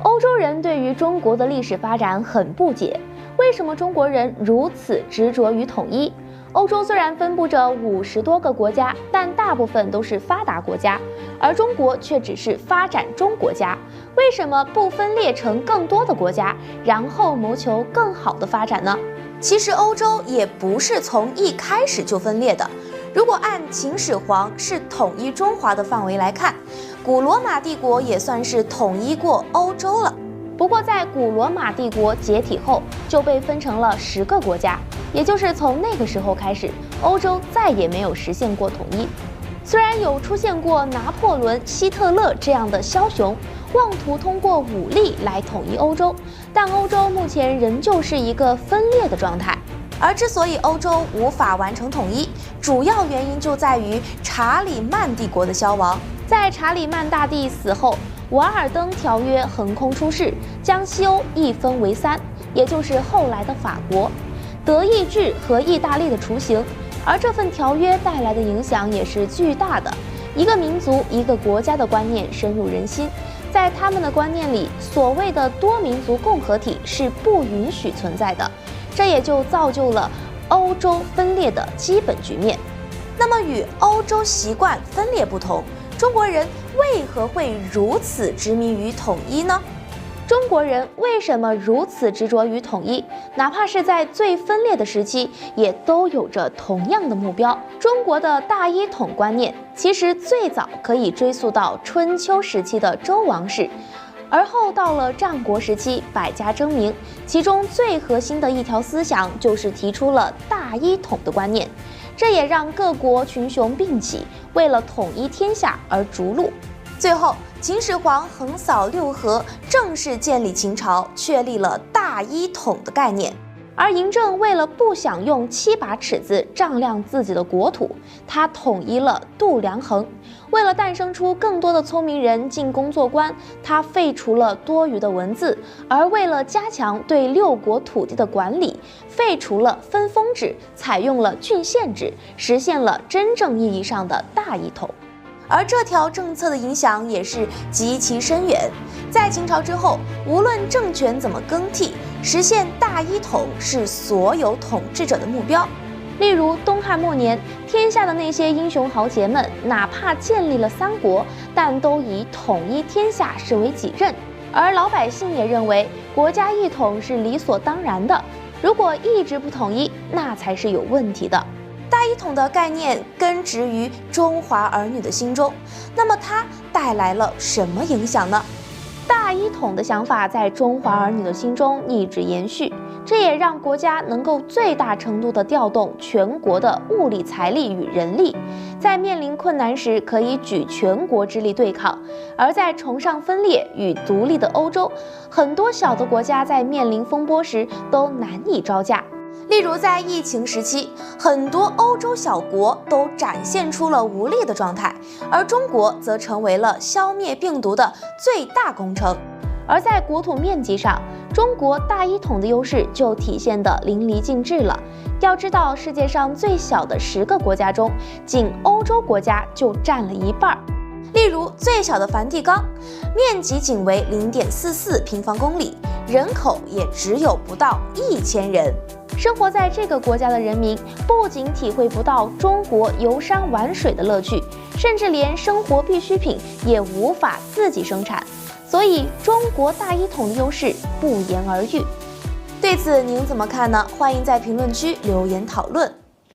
欧洲人对于中国的历史发展很不解，为什么中国人如此执着于统一？欧洲虽然分布着50多个国家，但大部分都是发达国家，而中国却只是发展中国家。为什么不分裂成更多的国家，然后谋求更好的发展呢？其实欧洲也不是从一开始就分裂的。如果按秦始皇是统一中华的范围来看，古罗马帝国也算是统一过欧洲了。不过在古罗马帝国解体后，就被分成了10个国家，也就是从那个时候开始，欧洲再也没有实现过统一。虽然有出现过拿破仑、希特勒这样的枭雄，妄图通过武力来统一欧洲，但欧洲目前仍旧是一个分裂的状态。而之所以欧洲无法完成统一，主要原因就在于查理曼帝国的消亡。在查理曼大帝死后，瓦尔登条约横空出世，将西欧一分为3，也就是后来的法国、德意志和意大利的雏形。而这份条约带来的影响也是巨大的，一个民族、一个国家的观念深入人心。在他们的观念里，所谓的多民族共和体是不允许存在的，这也就造就了欧洲分裂的基本局面。那么与欧洲习惯分裂不同，中国人为何会如此执迷于统一呢？中国人为什么如此执着于统一？哪怕是在最分裂的时期，也都有着同样的目标。中国的大一统观念其实最早可以追溯到春秋时期的周王室，而后到了战国时期，百家争鸣，其中最核心的一条思想就是提出了大一统的观念。这也让各国群雄并起，为了统一天下而逐鹿。最后，秦始皇横扫六合，正式建立秦朝，确立了大一统的概念。而嬴政为了不想用7把尺子丈量自己的国土，他统一了度量衡。为了诞生出更多的聪明人进宫做官，他废除了多余的文字；而为了加强对6国土地的管理，废除了分封制，采用了郡县制，实现了真正意义上的大一统。而这条政策的影响也是极其深远。在秦朝之后，无论政权怎么更替，实现大一统是所有统治者的目标。例如东汉末年，天下的那些英雄豪杰们，哪怕建立了3国，但都以统一天下视为己任。而老百姓也认为国家一统是理所当然的，如果一直不统一，那才是有问题的。大一统的概念根植于中华儿女的心中，那么它带来了什么影响呢？大一统的想法在中华儿女的心中一直延续，这也让国家能够最大程度地调动全国的物力、财力与人力，在面临困难时可以举全国之力对抗。而在崇尚分裂与独立的欧洲，很多小的国家在面临风波时都难以招架。例如在疫情时期，很多欧洲小国都展现出了无力的状态，而中国则成为了消灭病毒的最大功臣。而在国土面积上，中国大一统的优势就体现得淋漓尽致了。要知道，世界上最小的10个国家中，仅欧洲国家就占了一半。例如最小的梵蒂冈，面积仅为0.44平方公里，人口也只有不到1000人。生活在这个国家的人民不仅体会不到中国游山玩水的乐趣，甚至连生活必需品也无法自己生产。所以中国大一统的优势不言而喻。对此您怎么看呢？欢迎在评论区留言讨论。